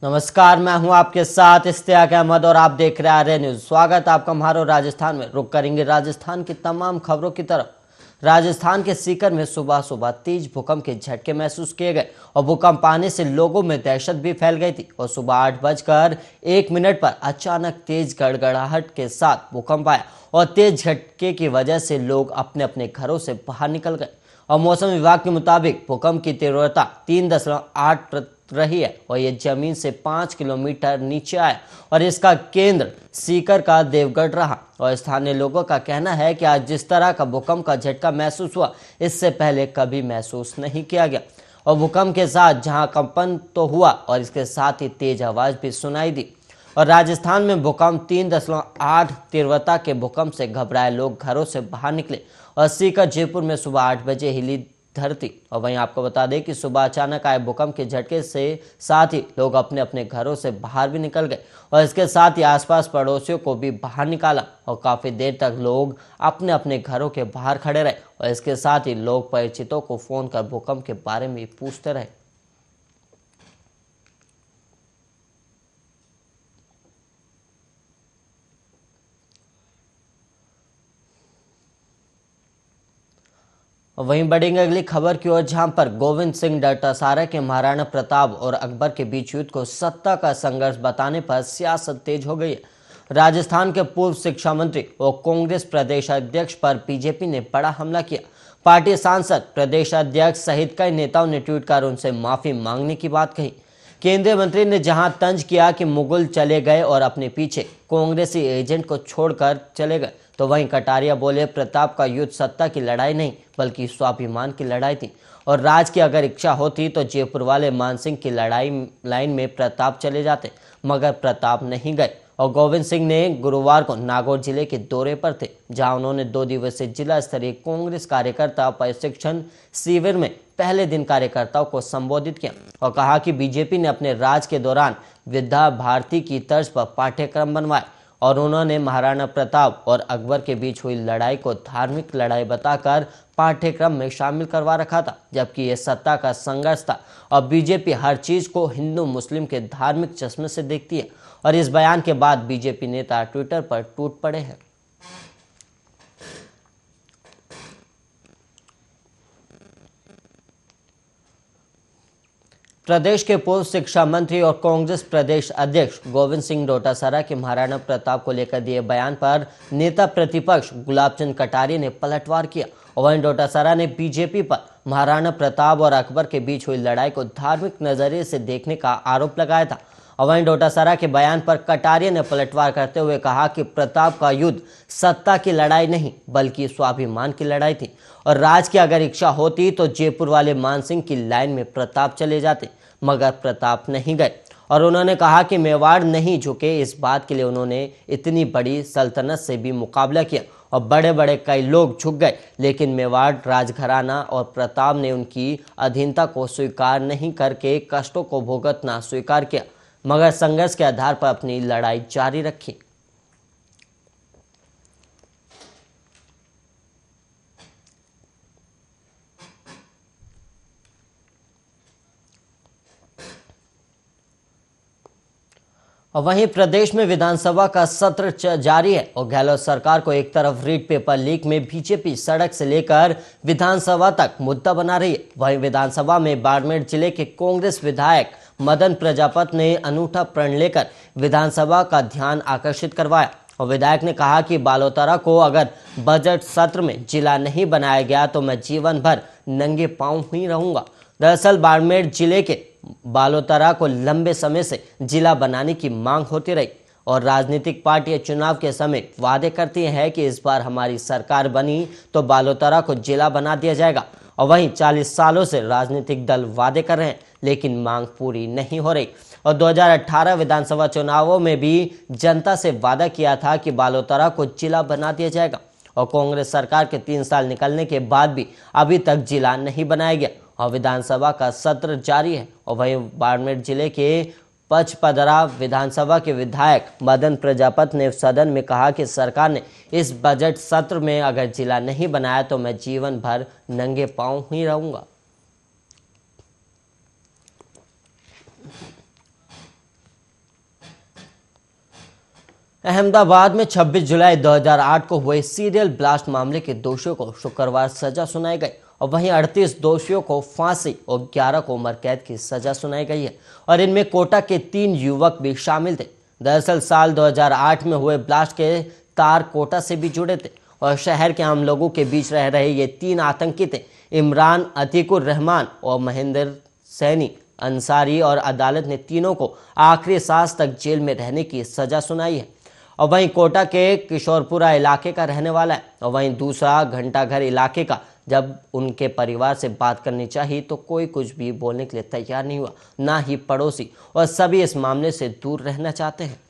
नमस्कार, मैं हूं आपके साथ इश्तियाक अहमद और आप देख रहे हैं आर्य न्यूज। स्वागत है आपका हमारे राजस्थान में। रुक करेंगे राजस्थान की तमाम खबरों की तरफ। राजस्थान के सीकर में सुबह सुबह तेज भूकंप के झटके महसूस किए गए और भूकंप आने से लोगों में दहशत भी फैल गई थी। और सुबह 8:01 पर अचानक तेज गड़गड़ाहट के साथ भूकंप आया और तेज झटके की वजह से लोग अपने अपने घरों से बाहर निकल गए। और मौसम विभाग के मुताबिक भूकंप की तीव्रता 3.8 रही है और ये जमीन से 5 किलोमीटर नीचे आया और इसका केंद्र सीकर का देवगढ़ रहा। और स्थानीय लोगों का कहना है कि आज जिस तरह का भूकंप का झटका महसूस हुआ, इससे पहले कभी महसूस नहीं किया गया। और भूकंप के साथ जहां कंपन तो हुआ और इसके साथ ही तेज आवाज भी सुनाई दी। और राजस्थान में भूकंप 3.8 तीव्रता के भूकंप से घबराए लोग घरों से बाहर निकले और सीकर जयपुर में सुबह 8 बजे हिली धरती। और वहीं आपको बता दें कि सुबह अचानक आए भूकंप के झटके से साथ ही लोग अपने अपने घरों से बाहर भी निकल गए और इसके साथ ही आसपास पड़ोसियों को भी बाहर निकाला और काफी देर तक लोग अपने अपने घरों के बाहर खड़े रहे। और इसके साथ ही लोग परिचितों को फोन कर भूकंप के बारे में पूछते रहे। वहीं बढ़ेंगे अगली खबर की ओर, जहां पर गोविंद सिंह डटासारा के महाराणा प्रताप और अकबर के बीच युद्ध को सत्ता का संघर्ष बताने पर सियासत तेज हो गई है। राजस्थान के पूर्व शिक्षा मंत्री और कांग्रेस प्रदेश अध्यक्ष पर बीजेपी ने बड़ा हमला किया। पार्टी सांसद, प्रदेश अध्यक्ष सहित कई नेताओं ने ट्वीट कर उनसे माफी मांगने की बात कही। केंद्रीय मंत्री ने जहां तंज किया कि मुगल चले गए और अपने पीछे कांग्रेसी एजेंट को छोड़कर चले गए, तो वहीं कटारिया बोले प्रताप का युद्ध सत्ता की लड़ाई नहीं बल्कि स्वाभिमान की लड़ाई थी और राज की अगर इच्छा होती तो जयपुर वाले मानसिंह की लड़ाई लाइन में प्रताप चले जाते, मगर प्रताप नहीं गए। और गोविंद सिंह ने गुरुवार को नागौर जिले के दौरे पर थे, जहां उन्होंने 2 दिवसीय जिला स्तरीय कांग्रेस कार्यकर्ता प्रशिक्षण शिविर में पहले दिन कार्यकर्ताओं को संबोधित किया और कहा कि बीजेपी ने अपने राज के दौरान विद्या भारती की तर्ज पर पाठ्यक्रम बनवाए और उन्होंने महाराणा प्रताप और अकबर के बीच हुई लड़ाई को धार्मिक लड़ाई बताकर पाठ्यक्रम में शामिल करवा रखा था, जबकि यह सत्ता का संघर्ष था और बीजेपी हर चीज को हिंदू मुस्लिम के धार्मिक चश्मे से देखती है। और इस बयान के बाद बीजेपी नेता ट्विटर पर टूट पड़े हैं। प्रदेश के पूर्व शिक्षा मंत्री और कांग्रेस प्रदेश अध्यक्ष गोविंद सिंह डोटासरा के महाराणा प्रताप को लेकर दिए बयान पर नेता प्रतिपक्ष गुलाब चंद कटारिया ने पलटवार किया और वहीं डोटासरा ने बीजेपी पर महाराणा प्रताप और अकबर के बीच हुई लड़ाई को धार्मिक नजरिए से देखने का आरोप लगाया था। और वहीं डोटासरा के बयान पर कटारिया ने पलटवार करते हुए कहा कि प्रताप का युद्ध सत्ता की लड़ाई नहीं बल्कि स्वाभिमान की लड़ाई थी और राज की अगर इच्छा होती तो जयपुर वाले मानसिंह की लाइन में प्रताप चले जाते, मगर प्रताप नहीं गए। और उन्होंने कहा कि मेवाड़ नहीं झुके, इस बात के लिए उन्होंने इतनी बड़ी सल्तनत से भी मुकाबला किया और बड़े बड़े कई लोग झुक गए, लेकिन मेवाड़ राजघराना और प्रताप ने उनकी अधीनता को स्वीकार नहीं करके कष्टों को भुगतना स्वीकार किया, मगर संघर्ष के आधार पर अपनी लड़ाई जारी रखी। और वहीं प्रदेश में विधानसभा का सत्र जारी है और गहलोत सरकार को एक तरफ रीट पेपर लीक में बीजेपी सड़क से लेकर विधानसभा तक मुद्दा बना रही है, वहीं विधानसभा में बाड़मेर जिले के कांग्रेस विधायक मदन प्रजापत ने अनूठा प्रण लेकर विधानसभा का ध्यान आकर्षित करवाया और विधायक ने कहा कि बालोतरा को अगर बजट सत्र में जिला नहीं बनाया गया तो मैं जीवन भर नंगे पांव ही रहूंगा। दरअसल बाड़मेर जिले के बालोतरा को लंबे समय से जिला बनाने की मांग होती रही और राजनीतिक पार्टियां चुनाव के समय वादे करती हैं कि इस बार हमारी सरकार बनी तो बालोतरा को जिला बना दिया जाएगा। और वहीं 40 सालों से राजनीतिक दल वादे कर रहे हैं, लेकिन मांग पूरी नहीं हो रही। और 2018 विधानसभा चुनावों में भी जनता से वादा किया था कि बालोतरा को जिला बना दिया जाएगा और कांग्रेस सरकार के 3 साल निकलने के बाद भी अभी तक जिला नहीं बनाया गया और विधानसभा का सत्र जारी है। और वहीं बाड़मेर जिले के पचपदरा विधानसभा के विधायक मदन प्रजापत ने सदन में कहा कि सरकार ने इस बजट सत्र में अगर जिला नहीं बनाया तो मैं जीवन भर नंगे पांव ही रहूंगा। अहमदाबाद में 26 जुलाई 2008 को हुए सीरियल ब्लास्ट मामले के दोषियों को शुक्रवार सजा सुनाई गई और वहीं 38 दोषियों को फांसी और 11 को उम्र कैद की सजा सुनाई गई है और इनमें कोटा के 3 युवक भी शामिल थे। दरअसल साल 2008 में हुए ब्लास्ट के तार कोटा से भी जुड़े थे और शहर के आम लोगों के बीच रह रहे ये 3 आतंकी थे, इमरान, अतीकुर रहमान और महेंद्र सैनी अंसारी, और अदालत ने तीनों को आखिरी सांस तक जेल में रहने की सजा सुनाई है। और वहीं कोटा के किशोरपुरा इलाके का रहने वाला है और वहीं दूसरा घंटाघर इलाके का। जब उनके परिवार से बात करनी चाहिए तो कोई कुछ भी बोलने के लिए तैयार नहीं हुआ, ना ही पड़ोसी, और सभी इस मामले से दूर रहना चाहते हैं।